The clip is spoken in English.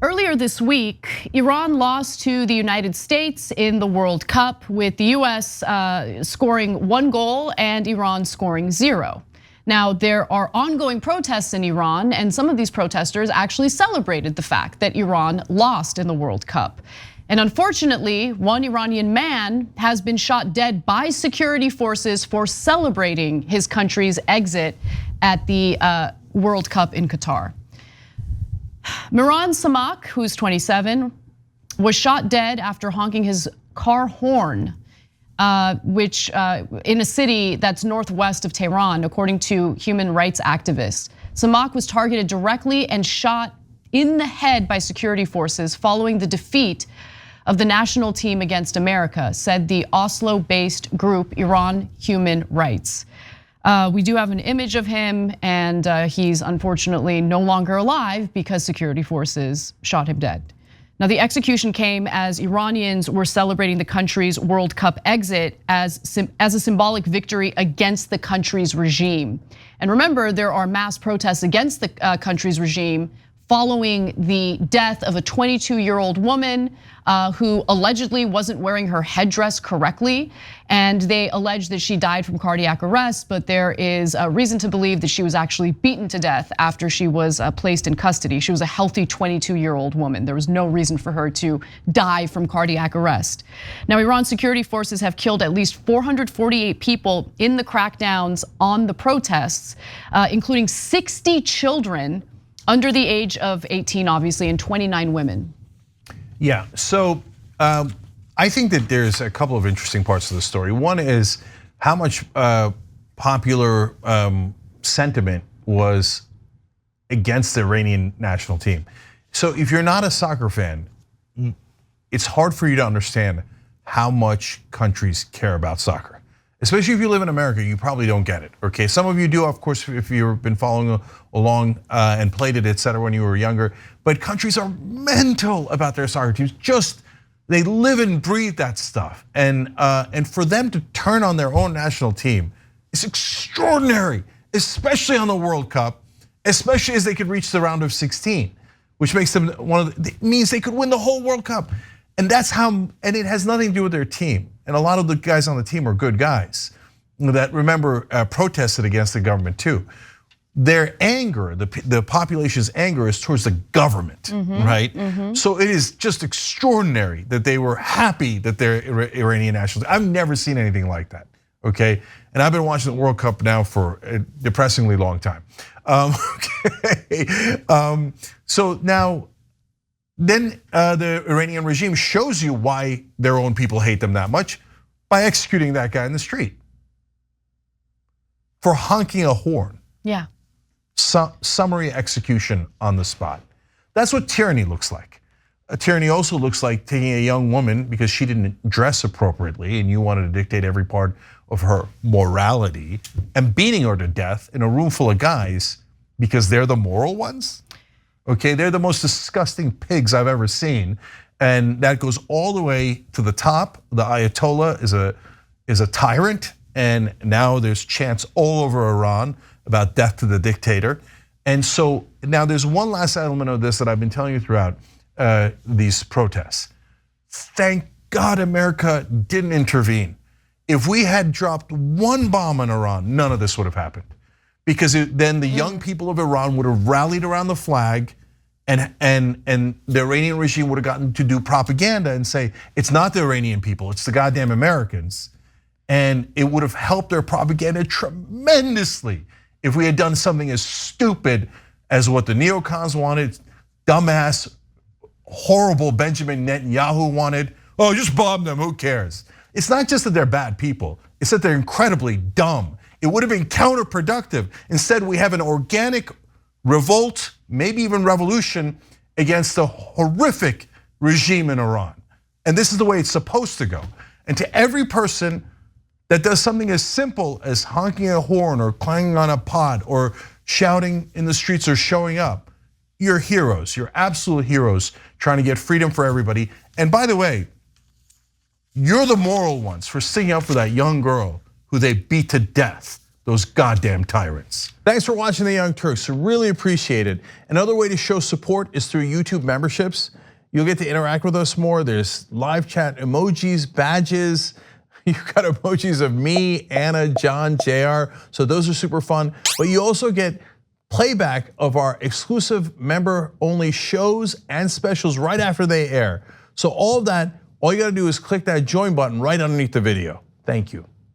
Earlier this week, Iran lost to the United States in the World Cup, with the US scoring 1 goal and Iran scoring 0. Now, there are ongoing protests in Iran, and some of these protesters actually celebrated the fact that Iran lost in the World Cup. And unfortunately, one Iranian man has been shot dead by security forces for celebrating his country's exit at the World Cup in Qatar. Miran Samak, who's 27, was shot dead after honking his car horn, which in a city that's northwest of Tehran, according to human rights activists. Samak was targeted directly and shot in the head by security forces following the defeat of the national team against America, said the Oslo-based group Iran Human Rights. We do have an image of him, and he's unfortunately no longer alive because security forces shot him dead. Now, the execution came as Iranians were celebrating the country's World Cup exit as a symbolic victory against the country's regime. And remember, there are mass protests against the country's regime following the death of a 22-year-old woman who allegedly wasn't wearing her headdress correctly. And they allege that she died from cardiac arrest, but there is a reason to believe that she was actually beaten to death after she was placed in custody. She was a healthy 22-year-old woman. There was no reason for her to die from cardiac arrest. Now, Iran's security forces have killed at least 448 people in the crackdowns on the protests, including 60 children under the age of 18, obviously, and 29 women. Yeah, so I think that there's a couple of interesting parts of the story. One is how much popular sentiment was against the Iranian national team. So if you're not a soccer fan, it's hard for you to understand how much countries care about soccer. Especially if you live in America, you probably don't get it, okay? Some of you do, of course, if you've been following along and played it, et cetera, when you were younger. But countries are mental about their soccer teams. They live and breathe that stuff. And for them to turn on their own national team is extraordinary, especially on the World Cup, especially as they could reach the round of 16, which makes them means they could win the whole World Cup. And that's how, and it has nothing to do with their team. And a lot of the guys on the team are good guys that, remember, protested against the government too. Their anger, the population's anger, is towards the government, right? So it is just extraordinary that they were happy that they're Iranian nationals. I've never seen anything like that, okay? And I've been watching the World Cup now for a depressingly long time. So now, then the Iranian regime shows you why their own people hate them that much by executing that guy in the street for honking a horn. Yeah. Summary execution on the spot. That's what tyranny looks like. Tyranny also looks like taking a young woman because she didn't dress appropriately and you wanted to dictate every part of her morality and beating her to death in a room full of guys because they're the moral ones. Okay, they're the most disgusting pigs I've ever seen, and that goes all the way to the top. The Ayatollah is a tyrant, and now there's chants all over Iran about death to the dictator. And so now there's one last element of this that I've been telling you throughout these protests. Thank God America didn't intervene. If we had dropped one bomb on Iran, none of this would have happened. Because then the young people of Iran would have rallied around the flag, and the Iranian regime would have gotten to do propaganda and say, it's not the Iranian people, it's the goddamn Americans. And it would have helped their propaganda tremendously if we had done something as stupid as what the neocons wanted, dumbass, horrible Benjamin Netanyahu wanted. Oh, just bomb them, who cares? It's not just that they're bad people, it's that they're incredibly dumb. It would have been counterproductive. Instead, we have an organic revolt, maybe even revolution, against a horrific regime in Iran. And this is the way it's supposed to go. And to every person that does something as simple as honking a horn or clanging on a pot or shouting in the streets or showing up, you're heroes. You're absolute heroes trying to get freedom for everybody. And by the way, you're the moral ones for sticking up for that young girl who they beat to death. those goddamn tyrants. Thanks for watching The Young Turks, really appreciate it. Another way to show support is through YouTube memberships. You'll get to interact with us more. There's live chat emojis, badges. You've got emojis of me, Anna, John, JR, so those are super fun. But you also get playback of our exclusive member-only shows and specials right after they air. So all of that, all you gotta do is click that join button right underneath the video. Thank you.